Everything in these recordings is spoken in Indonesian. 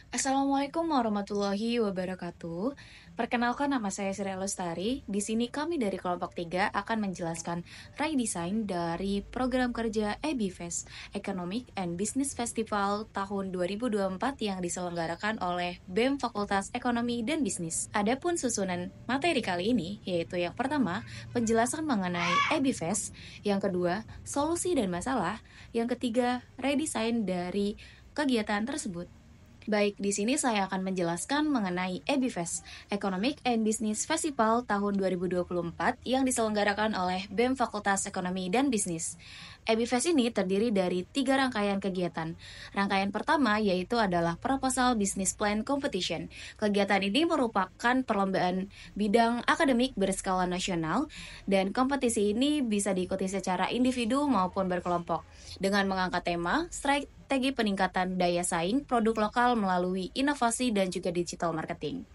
Assalamualaikum warahmatullahi wabarakatuh. Perkenalkan nama saya Sri Lestari. Di sini kami dari kelompok 3 akan menjelaskan redesign dari program kerja EBFest, Economic and Business Festival tahun 2024 yang diselenggarakan oleh BEM Fakultas Ekonomi dan Bisnis. Adapun susunan materi kali ini yaitu yang pertama, penjelasan mengenai EBFest, yang kedua, solusi dan masalah, yang ketiga, redesign dari kegiatan tersebut. Baik, di sini saya akan menjelaskan mengenai EBFest, Economic and Business Festival tahun 2024 yang diselenggarakan oleh BEM Fakultas Ekonomi dan Bisnis. EBFest ini terdiri dari 3 rangkaian kegiatan. Rangkaian pertama yaitu adalah Proposal Business Plan Competition. Kegiatan ini merupakan perlombaan bidang akademik berskala nasional dan kompetisi ini bisa diikuti secara individu maupun berkelompok dengan mengangkat tema strategi peningkatan daya saing produk lokal melalui inovasi dan juga digital marketing.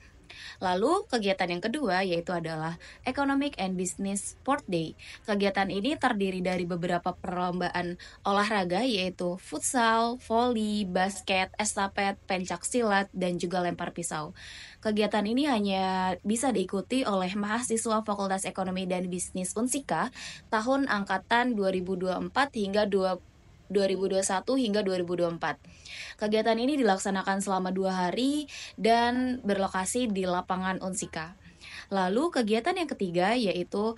Lalu, kegiatan yang kedua yaitu adalah Economic and Business Sport Day. Kegiatan ini terdiri dari beberapa perlombaan olahraga yaitu futsal, voli, basket, estafet, pencak silat, dan juga lempar pisau. Kegiatan ini hanya bisa diikuti oleh mahasiswa Fakultas Ekonomi dan Bisnis Unsika tahun angkatan 2024 hingga 2021 hingga 2024. Kegiatan ini dilaksanakan selama 2 hari dan berlokasi di lapangan Unsika. Lalu kegiatan yang ketiga yaitu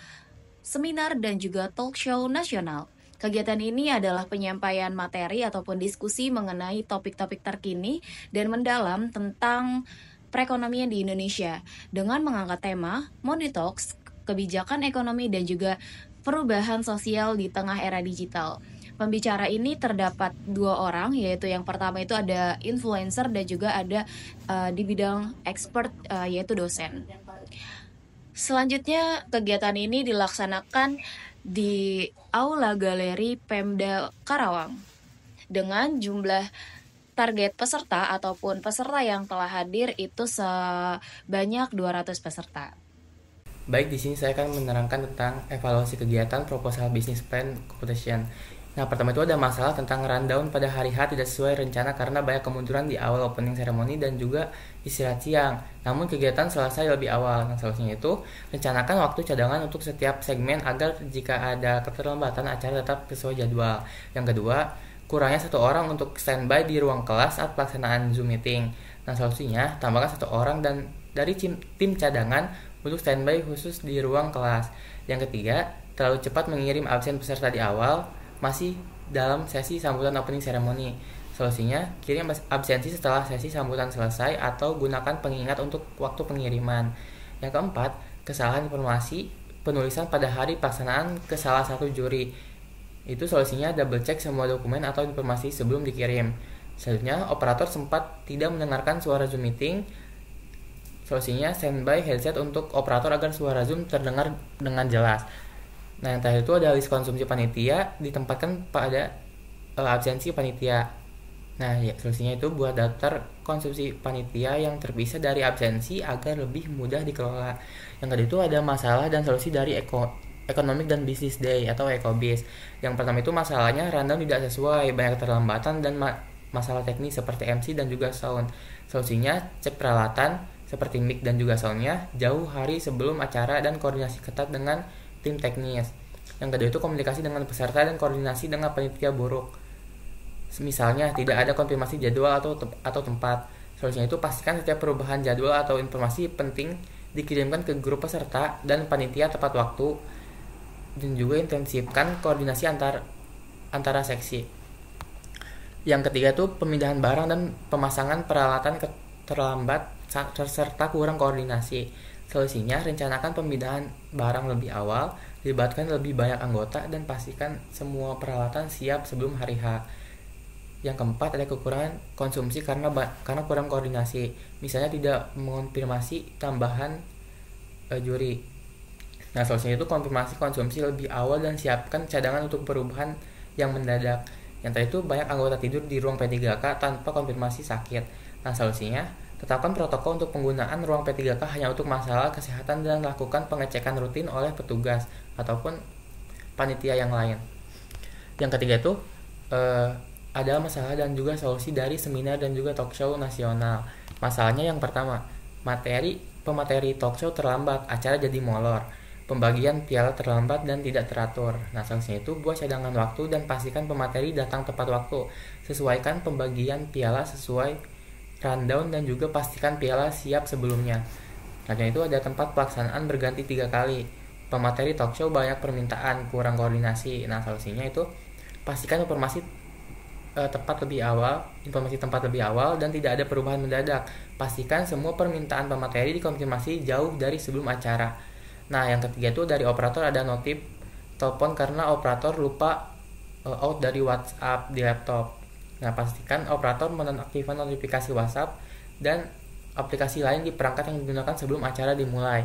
seminar dan juga talk show nasional. Kegiatan ini adalah penyampaian materi ataupun diskusi mengenai topik-topik terkini dan mendalam tentang perekonomian di Indonesia dengan mengangkat tema Money Talks, kebijakan ekonomi dan juga perubahan sosial di tengah era digital. Pembicara ini terdapat 2 orang, yaitu yang pertama itu ada influencer dan juga ada di bidang expert yaitu dosen. Selanjutnya kegiatan ini dilaksanakan di Aula Galeri Pemda Karawang dengan jumlah target peserta ataupun peserta yang telah hadir itu sebanyak 200 peserta. Baik, di sini saya akan menerangkan tentang evaluasi kegiatan proposal business plan competition. Nah, pertama itu ada masalah tentang rundown pada hari H tidak sesuai rencana karena banyak kemunduran di awal opening ceremony dan juga istirahat siang. Namun kegiatan selesai lebih awal. Nah, solusinya itu rencanakan waktu cadangan untuk setiap segmen agar jika ada keterlambatan acara tetap sesuai jadwal. Yang kedua, kurangnya 1 orang untuk standby di ruang kelas saat pelaksanaan Zoom meeting. Nah, solusinya tambahkan 1 orang dan dari tim cadangan untuk standby khusus di ruang kelas. Yang ketiga, terlalu cepat mengirim absen peserta di awal masih dalam sesi sambutan opening ceremony. Solusinya, kirim absensi setelah sesi sambutan selesai atau gunakan pengingat untuk waktu pengiriman. Yang keempat, kesalahan informasi penulisan pada hari pelaksanaan ke salah satu juri. Itu solusinya double check semua dokumen atau informasi sebelum dikirim. Selanjutnya, operator sempat tidak mendengarkan suara Zoom meeting. Solusinya, standby headset untuk operator agar suara Zoom terdengar dengan jelas. Nah, yang terakhir itu ada list konsumsi panitia ditempatkan pada absensi panitia. Nah, ya, solusinya itu buat daftar konsumsi panitia yang terpisah dari absensi agar lebih mudah dikelola. Yang kedua itu ada masalah dan solusi dari Economic dan Business Day atau ECOBIS. Yang pertama itu masalahnya rundown tidak sesuai, banyak keterlambatan dan masalah teknis seperti MC dan juga sound. Solusinya cek peralatan seperti mic dan juga soundnya jauh hari sebelum acara dan koordinasi ketat dengan tim teknis. Yang kedua itu komunikasi dengan peserta dan koordinasi dengan panitia buruk. Misalnya tidak ada konfirmasi jadwal atau tempat. Solusinya itu pastikan setiap perubahan jadwal atau informasi penting dikirimkan ke grup peserta dan panitia tepat waktu, dan juga intensifkan koordinasi antara seksi. Yang ketiga itu pemindahan barang dan pemasangan peralatan terlambat serta kurang koordinasi. Solusinya, rencanakan pemindahan barang lebih awal, libatkan lebih banyak anggota, dan pastikan semua peralatan siap sebelum hari H. Yang keempat, ada kekurangan konsumsi karena kurang koordinasi. Misalnya tidak mengonfirmasi tambahan juri. Nah, solusinya itu konfirmasi konsumsi lebih awal dan siapkan cadangan untuk perubahan yang mendadak. Yang tadi itu banyak anggota tidur di ruang P3K tanpa konfirmasi sakit. Nah, solusinya tetapkan protokol untuk penggunaan ruang P3K hanya untuk masalah kesehatan dan lakukan pengecekan rutin oleh petugas ataupun panitia yang lain. Yang ketiga itu ada masalah dan juga solusi dari seminar dan juga talk show nasional. Masalahnya yang pertama, pemateri talk show terlambat, acara jadi molor. Pembagian piala terlambat dan tidak teratur. Nah, solusinya itu buat cadangan waktu dan pastikan pemateri datang tepat waktu. Sesuaikan pembagian piala sesuai rundown dan juga pastikan piala siap sebelumnya. Karena itu ada tempat pelaksanaan berganti 3 kali. Pemateri talk show banyak permintaan, kurang koordinasi. Nah, solusinya itu pastikan informasi tempat lebih awal dan tidak ada perubahan mendadak. Pastikan semua permintaan pemateri dikonfirmasi jauh dari sebelum acara. Nah, yang ketiga itu dari operator ada notif telepon karena operator lupa out dari WhatsApp di laptop. Nah, pastikan operator menonaktifkan notifikasi WhatsApp dan aplikasi lain di perangkat yang digunakan sebelum acara dimulai.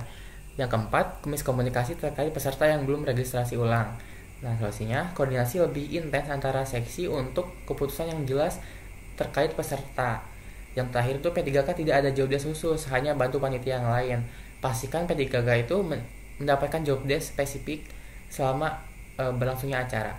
Yang keempat, miskomunikasi terkait peserta yang belum registrasi ulang. Nah, solusinya koordinasi lebih intens antara seksi untuk keputusan yang jelas terkait peserta. Yang terakhir itu P3K tidak ada job desk khusus, hanya bantu panitia yang lain. Pastikan P3K itu mendapatkan job desk spesifik selama berlangsungnya acara.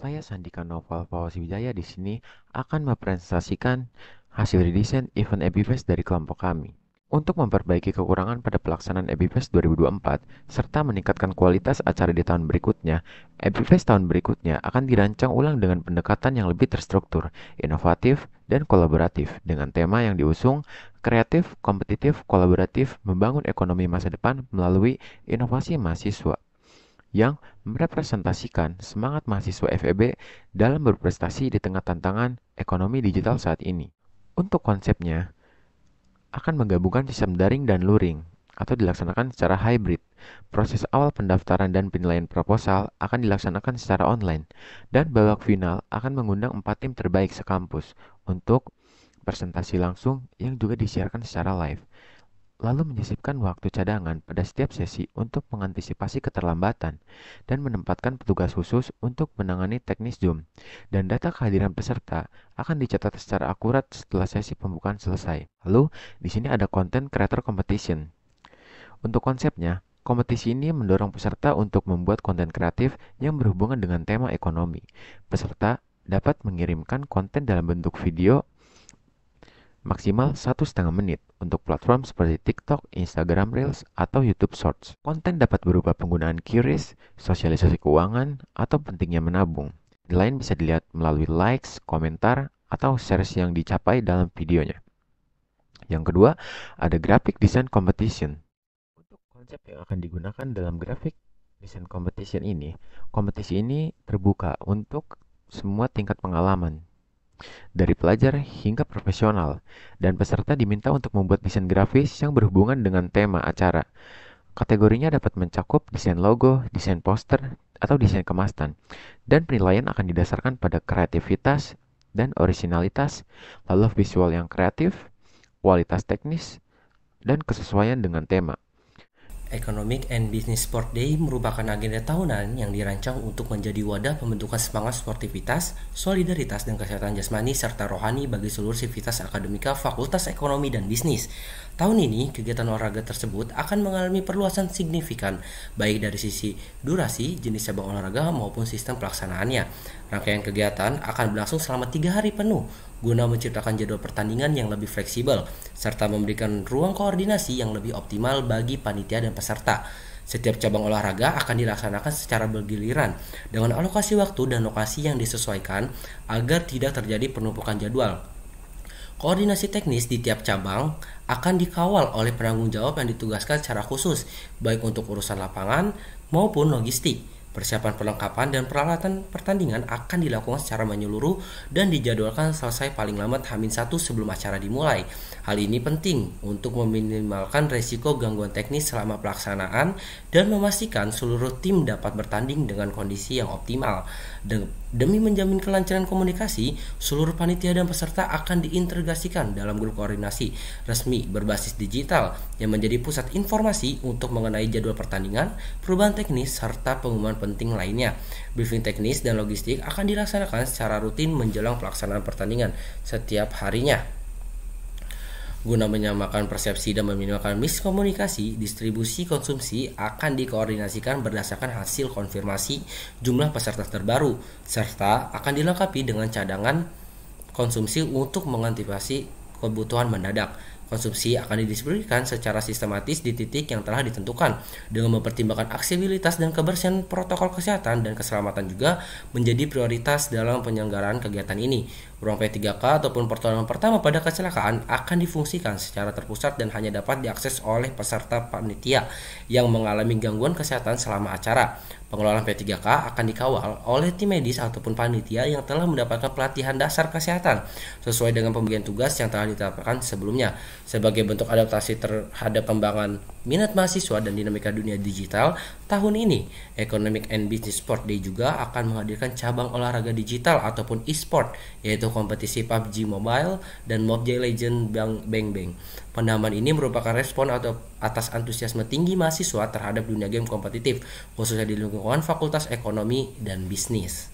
Saya Sandika Noval Fawzi-Wijaya di sini akan mempresentasikan hasil redesign event EBIFest dari kelompok kami. Untuk memperbaiki kekurangan pada pelaksanaan EBIFest 2024 serta meningkatkan kualitas acara di tahun berikutnya, EBIFest tahun berikutnya akan dirancang ulang dengan pendekatan yang lebih terstruktur, inovatif, dan kolaboratif dengan tema yang diusung kreatif, kompetitif, kolaboratif, membangun ekonomi masa depan melalui inovasi mahasiswa yang merepresentasikan semangat mahasiswa FEB dalam berprestasi di tengah tantangan ekonomi digital saat ini. Untuk konsepnya, akan menggabungkan sistem daring dan luring atau dilaksanakan secara hybrid. Proses awal pendaftaran dan penilaian proposal akan dilaksanakan secara online dan babak final akan mengundang 4 tim terbaik sekampus untuk presentasi langsung yang juga disiarkan secara live. Lalu menyisipkan waktu cadangan pada setiap sesi untuk mengantisipasi keterlambatan dan menempatkan petugas khusus untuk menangani teknis Zoom. Dan data kehadiran peserta akan dicatat secara akurat setelah sesi pembukaan selesai. Lalu, di sini ada Content Creator Competition. Untuk konsepnya, kompetisi ini mendorong peserta untuk membuat konten kreatif yang berhubungan dengan tema ekonomi. Peserta dapat mengirimkan konten dalam bentuk video maksimal 1,5 menit untuk platform seperti TikTok, Instagram Reels, atau YouTube Shorts. Konten dapat berupa penggunaan QRIS, sosialisasi keuangan, atau pentingnya menabung. Lain bisa dilihat melalui likes, komentar, atau shares yang dicapai dalam videonya. Yang kedua, ada Graphic Design Competition. Untuk konsep yang akan digunakan dalam Graphic Design Competition ini, kompetisi ini terbuka untuk semua tingkat pengalaman, dari pelajar hingga profesional, dan peserta diminta untuk membuat desain grafis yang berhubungan dengan tema acara. Kategorinya dapat mencakup desain logo, desain poster, atau desain kemasan, dan penilaian akan didasarkan pada kreativitas dan orisinalitas, lalu visual yang kreatif, kualitas teknis, dan kesesuaian dengan tema. Economic and Business Sport Day merupakan agenda tahunan yang dirancang untuk menjadi wadah pembentukan semangat sportivitas, solidaritas, dan kesehatan jasmani serta rohani bagi seluruh sivitas akademika Fakultas Ekonomi dan Bisnis. Tahun ini, kegiatan olahraga tersebut akan mengalami perluasan signifikan, baik dari sisi durasi, jenis cabang olahraga, maupun sistem pelaksanaannya. Rangkaian kegiatan akan berlangsung selama 3 hari penuh, guna menciptakan jadwal pertandingan yang lebih fleksibel, serta memberikan ruang koordinasi yang lebih optimal bagi panitia dan peserta. Setiap cabang olahraga akan dilaksanakan secara bergiliran, dengan alokasi waktu dan lokasi yang disesuaikan agar tidak terjadi penumpukan jadwal. Koordinasi teknis di tiap cabang akan dikawal oleh penanggung jawab yang ditugaskan secara khusus, baik untuk urusan lapangan maupun logistik. Persiapan perlengkapan dan peralatan pertandingan akan dilakukan secara menyeluruh dan dijadwalkan selesai paling lambat H-1 sebelum acara dimulai. Hal ini penting untuk meminimalkan resiko gangguan teknis selama pelaksanaan dan memastikan seluruh tim dapat bertanding dengan kondisi yang optimal. Demi menjamin kelancaran komunikasi, seluruh panitia dan peserta akan diintegrasikan dalam grup koordinasi resmi berbasis digital yang menjadi pusat informasi untuk mengenai jadwal pertandingan, perubahan teknis, serta pengumuman penting lainnya. Briefing teknis dan logistik akan dilaksanakan secara rutin menjelang pelaksanaan pertandingan setiap harinya. Guna menyamakan persepsi dan meminimalkan miskomunikasi, distribusi konsumsi akan dikoordinasikan berdasarkan hasil konfirmasi jumlah peserta terbaru, serta akan dilengkapi dengan cadangan konsumsi untuk mengantisipasi kebutuhan mendadak. Konsumsi akan didistribusikan secara sistematis di titik yang telah ditentukan dengan mempertimbangkan aksesibilitas dan kebersihan protokol kesehatan dan keselamatan juga menjadi prioritas dalam penyelenggaraan kegiatan ini. Ruang P3K ataupun pertolongan pertama pada kecelakaan akan difungsikan secara terpusat dan hanya dapat diakses oleh peserta panitia yang mengalami gangguan kesehatan selama acara. Pengelolaan P3K akan dikawal oleh tim medis ataupun panitia yang telah mendapatkan pelatihan dasar kesehatan sesuai dengan pembagian tugas yang telah ditetapkan sebelumnya. Sebagai bentuk adaptasi terhadap pengembangan minat mahasiswa dan dinamika dunia digital, tahun ini Economic and Business Sport Day juga akan menghadirkan cabang olahraga digital ataupun e-sport, yaitu kompetisi PUBG Mobile dan Mobile Legends Bang Bang. Penambahan ini merupakan respon atau atas antusiasme tinggi mahasiswa terhadap dunia game kompetitif, khususnya di lingkungan Fakultas Ekonomi dan Bisnis.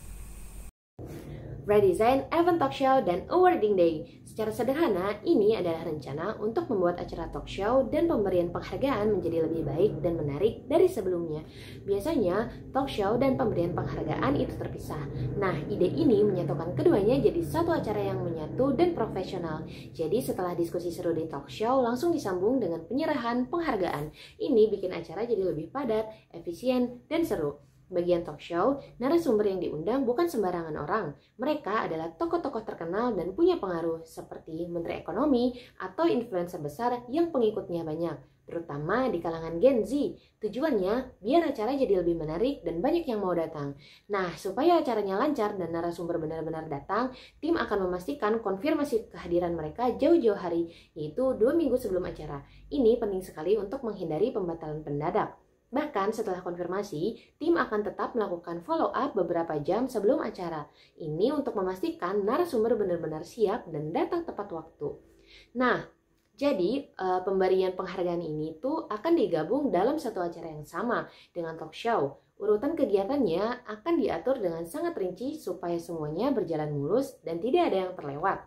Redesign, Event Talk Show, dan Awarding Day. Secara sederhana, ini adalah rencana untuk membuat acara talk show dan pemberian penghargaan menjadi lebih baik dan menarik dari sebelumnya. Biasanya, talk show dan pemberian penghargaan itu terpisah. Nah, ide ini menyatukan keduanya jadi satu acara yang menyatu dan profesional. Jadi setelah diskusi seru di talk show, langsung disambung dengan penyerahan penghargaan. Ini bikin acara jadi lebih padat, efisien, dan seru. Bagian talk show, narasumber yang diundang bukan sembarangan orang. Mereka adalah tokoh-tokoh terkenal dan punya pengaruh seperti Menteri Ekonomi atau influencer besar yang pengikutnya banyak, terutama di kalangan Gen Z. Tujuannya biar acara jadi lebih menarik dan banyak yang mau datang. Nah, supaya acaranya lancar dan narasumber benar-benar datang, tim akan memastikan konfirmasi kehadiran mereka jauh-jauh hari, yaitu 2 minggu sebelum acara. Ini penting sekali untuk menghindari pembatalan mendadak. Bahkan setelah konfirmasi, tim akan tetap melakukan follow up beberapa jam sebelum acara. Ini untuk memastikan narasumber benar-benar siap dan datang tepat waktu. Nah, jadi pemberian penghargaan ini tuh akan digabung dalam satu acara yang sama dengan talk show. Urutan kegiatannya akan diatur dengan sangat rinci supaya semuanya berjalan mulus dan tidak ada yang terlewat.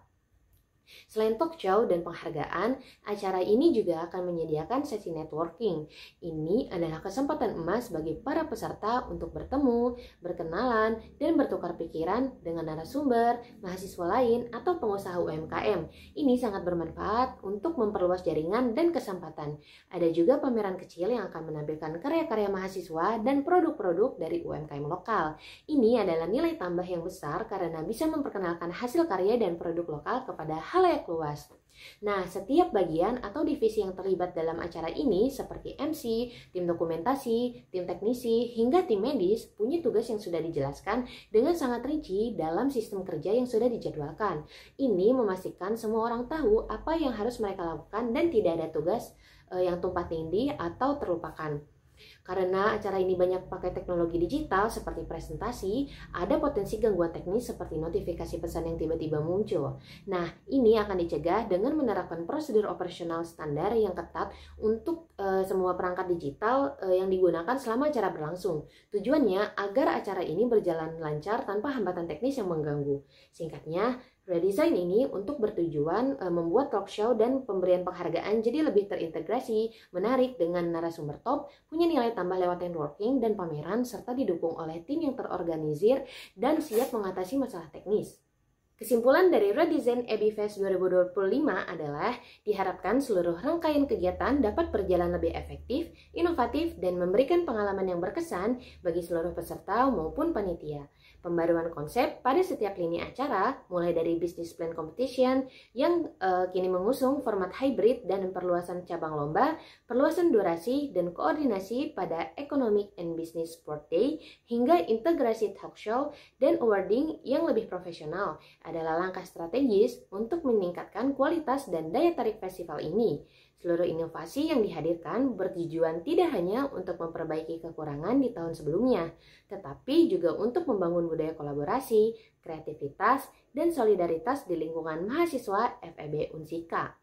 Selain talk show dan penghargaan, acara ini juga akan menyediakan sesi networking. Ini adalah kesempatan emas bagi para peserta untuk bertemu, berkenalan, dan bertukar pikiran dengan narasumber, mahasiswa lain, atau pengusaha UMKM. Ini sangat bermanfaat untuk memperluas jaringan dan kesempatan. Ada juga pameran kecil yang akan menampilkan karya-karya mahasiswa dan produk-produk dari UMKM lokal. Ini adalah nilai tambah yang besar karena bisa memperkenalkan hasil karya dan produk lokal kepada halayak luas. Nah, setiap bagian atau divisi yang terlibat dalam acara ini seperti MC, tim dokumentasi, tim teknisi, hingga tim medis punya tugas yang sudah dijelaskan dengan sangat rinci dalam sistem kerja yang sudah dijadwalkan. Ini memastikan semua orang tahu apa yang harus mereka lakukan dan tidak ada tugas yang tumpang tindih atau terlupakan. Karena acara ini banyak pakai teknologi digital seperti presentasi, ada potensi gangguan teknis seperti notifikasi pesan yang tiba-tiba muncul. Nah, ini akan dicegah dengan menerapkan prosedur operasional standar yang ketat untuk semua perangkat digital yang digunakan selama acara berlangsung. Tujuannya agar acara ini berjalan lancar tanpa hambatan teknis yang mengganggu. Singkatnya, redesign ini untuk bertujuan membuat talk show dan pemberian penghargaan jadi lebih terintegrasi, menarik dengan narasumber top, punya nilai tambah lewat networking dan pameran, serta didukung oleh tim yang terorganisir dan siap mengatasi masalah teknis. Kesimpulan dari Redesign EBFest 2025 adalah diharapkan seluruh rangkaian kegiatan dapat berjalan lebih efektif, inovatif, dan memberikan pengalaman yang berkesan bagi seluruh peserta maupun panitia. Pembaruan konsep pada setiap lini acara, mulai dari business plan competition yang kini mengusung format hybrid dan perluasan cabang lomba, perluasan durasi dan koordinasi pada Economic and Business Sport Day, hingga integrasi talk show dan awarding yang lebih profesional, adalah langkah strategis untuk meningkatkan kualitas dan daya tarik festival ini. Seluruh inovasi yang dihadirkan bertujuan tidak hanya untuk memperbaiki kekurangan di tahun sebelumnya, tetapi juga untuk membangun budaya kolaborasi, kreativitas, dan solidaritas di lingkungan mahasiswa FEB Unsika.